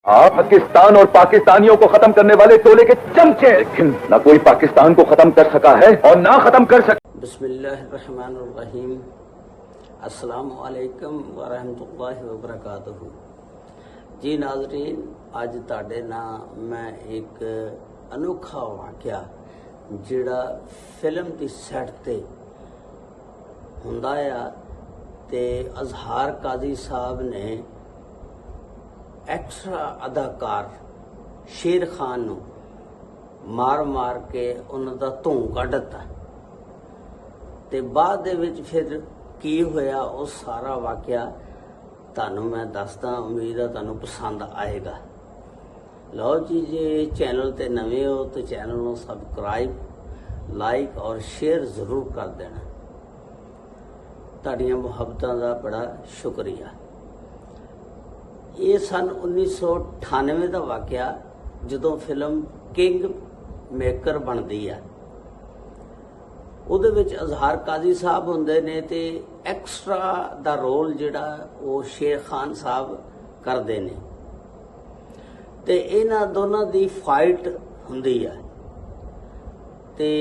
आप पाकिस्तान और पाकिस्तानियों को खत्म करने वाले टोले के चमचे, लेकिन न कोई पाकिस्तान को खत्म कर सका है और ना खत्म कर सके। बिस्मिल्लाहिर्रहमानिर्रहीम। अस्सलामु अलैकुम व रहमतुल्लाहि व बरकातुहू। जी नाज़रीन, अज तुहाडे नाल मैं एक अनोखा वाक़या जिहड़ा फिल्म की सैट ते हुंदा आ ते अज़हार काजी साहब ने एक्स्ट्रा अदाकार शेर खान नूं मार मार के उन्हां दा धूं कढ दित्ता ते बाद दे विच फिर की होया वो सारा वाक़या तुहानूं मैं दसदा। उम्मीद है तुहानूं पसंद आएगा। लो जी, जे चैनल ते नवे हो तो चैनल नूं सबसक्राइब, लाइक और शेयर जरूर कर देना। तुहाडीआं मुहब्बतां दा बड़ा शुक्रिया। ये सन 1998 का वाक़या जदों फिल्म किंग मेकर बनती है। उहदे विच अज़हार काजी साहब हुंदे ने ते एक्स्ट्रा दा रोल जिहड़ा वो शेर खान साहब करदे ने ते इन्हां दोनां दी फाइट हुंदी है ते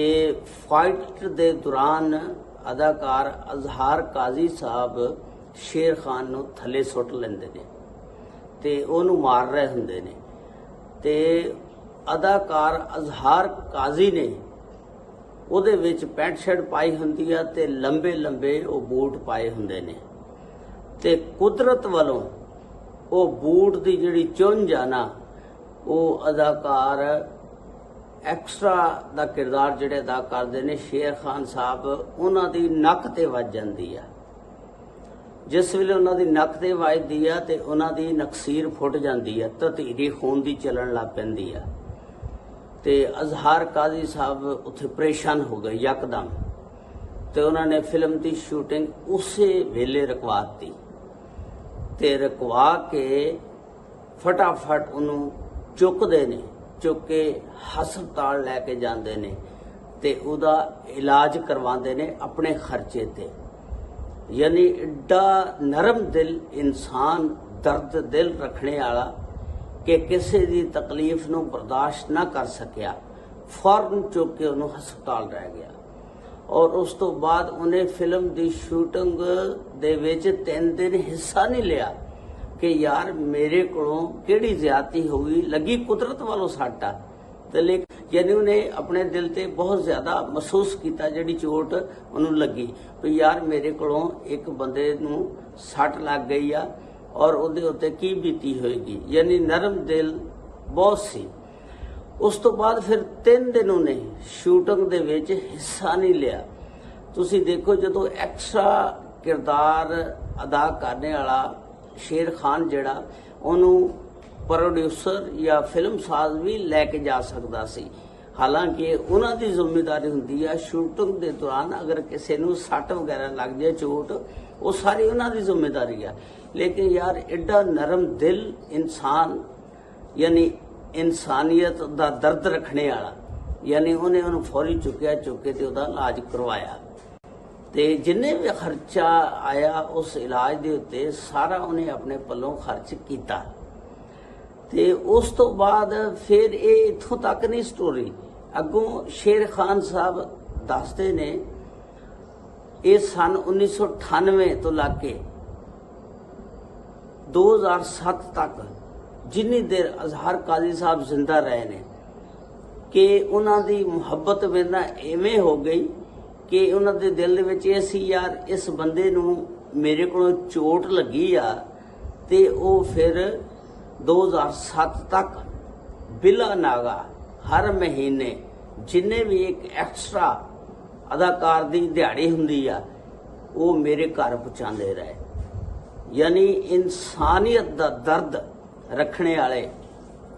फाइट दे दौरान अदाकार अज़हार काजी साहब शेर खान नूं थले सुट लैंदे ने ते ओनू मार रहे हुंदे ने ते अदाकार अज़हार काजी ने उहदे विच पैंट शर्ट पाई हुंदी है ते लंबे लंबे वो बूट पाए हुंदे ने ते कुदरत वालों वो बूट दी जिहड़ी चुंझ आ ना, वो अदाकार एक्स्ट्रा दा किरदार जिहड़े अदा करदे ने शेर खान साहब, उन्हां दी नक ते वज जांदी है। जिस वेले उन्हां दी नक ते वजदी है ते उन्हां दी नकसीर फुट जाती है, ततीरी खून दी चलन लग पैंदी है ते अज़हार काजी साहब उत्थे परेशान हो गए यकदम ते उन्होंने फिल्म की शूटिंग उसे वेले रुकवा दी ते रुकवा के फटाफट उन्होंने चुकते ने, चुक के हस्पताल लैके जाते ने ते उदा इलाज करवाते ने अपने खर्चे ते। यानी एडा नरम दिल इंसान, दर्द दिल रखने वाला कि किसी की तकलीफ नूं बर्दाश्त ना कर सकिया, फौरन चुक के उन्होंने हस्पताल रह गया। और उस तो बाद उन्हें फिल्म की शूटिंग दे विच 3 दिन हिस्सा नहीं लिया कि यार मेरे कोलों किहड़ी ज्यादती हो गई, लगी कुदरत वालों साटा ते लेकिन यानी उन्हें अपने दिल ते बहुत ज्यादा महसूस किया जिहड़ी चोट उन्होंने लगी भी यार मेरे कोलों एक बंदे नूं सट लग गई आ और उहदे उत्ते की बीती होएगी। यानी नरम दिल बहुत सी। उस तो बाद फिर 3 दिन उन्हें शूटिंग दे विच हिस्सा नहीं लिया। तुसी देखो जदों एक्स्ट्रा किरदार अदा करने वाला शेर खान जिहड़ा उन्होंने प्रोड्यूसर या फिल्म साज भी लैके जा सकता सी, हालांकि उन्हां दी जिम्मेदारी हुंदी है शूटिंग के दौरान अगर किसी नूं सट वगैरह लग जाए, चोट, वो सारी उन्हां दी जिम्मेदारी है। लेकिन यार एडा नरम दिल इंसान, यानी इंसानियत दा दर्द रखने वाला, यानी उन्हें उन्होंने फौरी चुके ते उहदा इलाज करवाया ते जिन्ने भी खर्चा आया उस इलाज दे उत्ते सारा उन्हें अपने पल्लों खर्च किया। ते उस तो बाद फिर ये इत्थों तक नहीं स्टोरी, अगों शेर खान साहब दसते ने ये सन 1998 तो लाके 2007 तक जिन्नी देर अज़हार काजी साहब जिंदा रहे ने कि उन्हां दी मुहब्बत मेरे नाल इवें हो गई कि उन्हां दे दिल दे विच ये सी यार इस बंदे नूं मेरे कोलों चोट लगी आ ते वो फिर 2007 तक बिला नागा हर महीने जिन्ने भी एक एक्स्ट्रा अदाकार दी दिहाड़ी हुंदी आ वो मेरे घर पहुँचाते रहे। यानी इंसानियत दा दर्द रखने वाले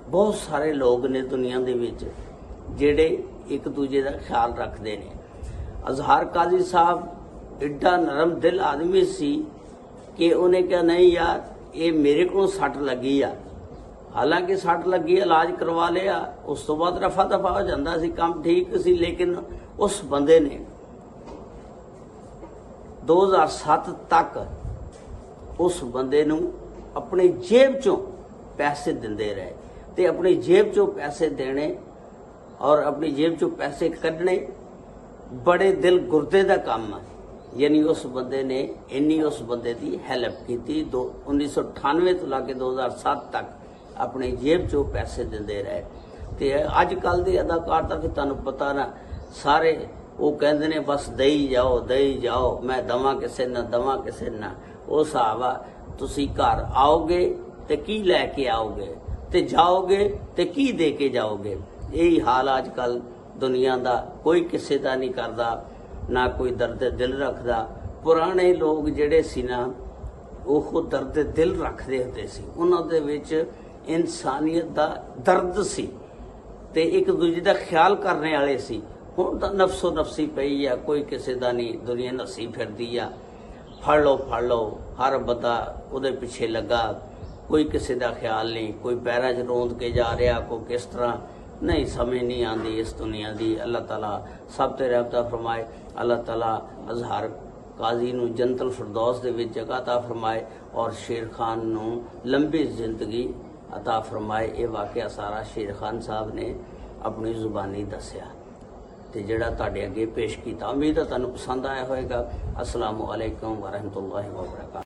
बहुत सारे लोग ने दुनिया दे विच जिहड़े एक दूजे का ख्याल रखते हैं। अज़हार काजी साहब एडा नरम दिल आदमी सी कि उन्हें कहा नहीं यार ये मेरे को सट लगी आ, हालांकि सट लगी इलाज करवा लिया, उस तो बाद रफा दफा हो जाता सी, काम ठीक सी, लेकिन उस बंदे ने 2007 तक उस बंदे नूं अपने जेब चों ਪੈਸੇ ਦਿੰਦੇ ਰਹੇ ਤੇ ਆਪਣੀ ਜੇਬ ਚੋਂ ਪੈਸੇ ਦੇਣੇ ਔਰ ਆਪਣੀ ਜੇਬ ਚੋਂ ਪੈਸੇ ਕੱਢਣੇ ਬੜੇ ਦਿਲ ਗੁਰਦੇ ਦਾ ਕੰਮ ਹੈ। ਯਾਨੀ ਉਸ ਬੰਦੇ ਨੇ ਇੰਨੀ ਉਸ ਬੰਦੇ ਦੀ ਹੈਲਪ ਕੀਤੀ 1998 ਤੋਂ ਲਾ ਕੇ 2007 ਤੱਕ ਆਪਣੀ ਜੇਬ ਚੋਂ ਪੈਸੇ ਦਿੰਦੇ ਰਹੇ। ਤੇ ਅੱਜ ਕੱਲ ਦੇ ਅਦਾਕਾਰ ਤਾਂ ਫਿਰ ਤੁਹਾਨੂੰ ਪਤਾ ਨਾ, ਸਾਰੇ ਉਹ ਕਹਿੰਦੇ ਨੇ ਬਸ ਦੇਈ ਜਾਓ, ਮੈਂ ਦਵਾਂ ਕਿਸੇ ਨਾ। ਉਹ ਹਿਸਾਬ ਆ, ਤੁਸੀਂ ਘਰ ਆਓਗੇ ਤੇ ਕੀ ਲੈ ਕੇ ਆਓਗੇ ਤੇ ਜਾਓਗੇ ਤੇ ਕੀ ਦੇ ਕੇ ਜਾਓਗੇ। ਇਹੀ ਹਾਲ ਅੱਜ ਕੱਲ ਦੁਨੀਆ ਦਾ, ਕੋਈ ਕਿਸੇ ਦਾ ਨਹੀਂ ਕਰਦਾ, ਨਾ ਕੋਈ ਦਰਦ ਦਿਲ ਰੱਖਦਾ। ਪੁਰਾਣੇ ਲੋਕ ਜਿਹੜੇ ਸੀ ਨਾ, ਉਹ ਦਰਦ ਦਿਲ ਰੱਖਦੇ ਹੁੰਦੇ ਸੀ, ਉਹਨਾਂ ਦੇ ਵਿੱਚ ਇਨਸਾਨੀਅਤ ਦਾ ਦਰਦ ਸੀ ਤੇ ਇੱਕ ਦੂਜੇ ਦਾ ਖਿਆਲ ਕਰਨੇ ਵਾਲੇ ਸੀ। ਹੁਣ ਤਾਂ ਨਫਸੋ ਨਫਸੀ ਪਈ ਆ, ਕੋਈ ਕਿਸੇ ਦਾ ਨਹੀਂ, ਦੁਨੀਆ ਨੱਸੀ ਫਿਰਦੀ ਆ, ਫੜ ਲਓ, ਹਰ ਬੰਦਾ ਉਹਦੇ ਪਿੱਛੇ ਲੱਗਾ, ਕੋਈ ਕਿਸੇ ਦਾ ਖਿਆਲ ਨਹੀਂ, ਕੋਈ ਪੈਰਾਂ 'ਚ ਰੋਂਦ ਕੇ ਜਾ ਰਿਹਾ, ਕੋਈ ਕਿਸ ਤਰ੍ਹਾਂ, ਨਹੀਂ ਸਮਝ ਨਹੀਂ ਆਉਂਦੀ ਇਸ ਦੁਨੀਆ ਦੀ। ਅੱਲਾਹ ਤਾਲਾ ਸਭ ਤੇ ਰਹਿਮਤ ਫਰਮਾਏ। ਅੱਲਾਹ ਤਾਲਾ ਅਜ਼ਹਰ ਕਾਜ਼ੀ ਨੂੰ ਜੰਨਤੁਲ ਫਿਰਦੌਸ ਦੇ ਵਿੱਚ ਜਗ੍ਹਾ ਅਤਾ ਫਰਮਾਏ ਔਰ ਸ਼ੇਰ ਖਾਨ ਨੂੰ ਲੰਬੀ ਜ਼ਿੰਦਗੀ ਅਤਾ ਫਰਮਾਏ। ਇਹ ਵਾਕਿਆ ਸਾਰਾ ਸ਼ੇਰ ਖਾਨ ਸਾਹਿਬ ਨੇ ਆਪਣੀ ਜ਼ੁਬਾਨੀ ਦੱਸਿਆ ਤੇ ਜਿਹੜਾ ਤੁਹਾਡੇ ਅੱਗੇ ਪੇਸ਼ ਕੀਤਾ। ਉਮੀਦ ਹੈ ਤੁਹਾਨੂੰ ਪਸੰਦ ਆਇਆ ਹੋਵੇਗਾ। ਅਸਲਾਮੁ ਅਲੈਕੁਮ ਵਰਹਿਮਤੁல்லாਹਿ ਵਬਰਕਾਤੁਹੂ।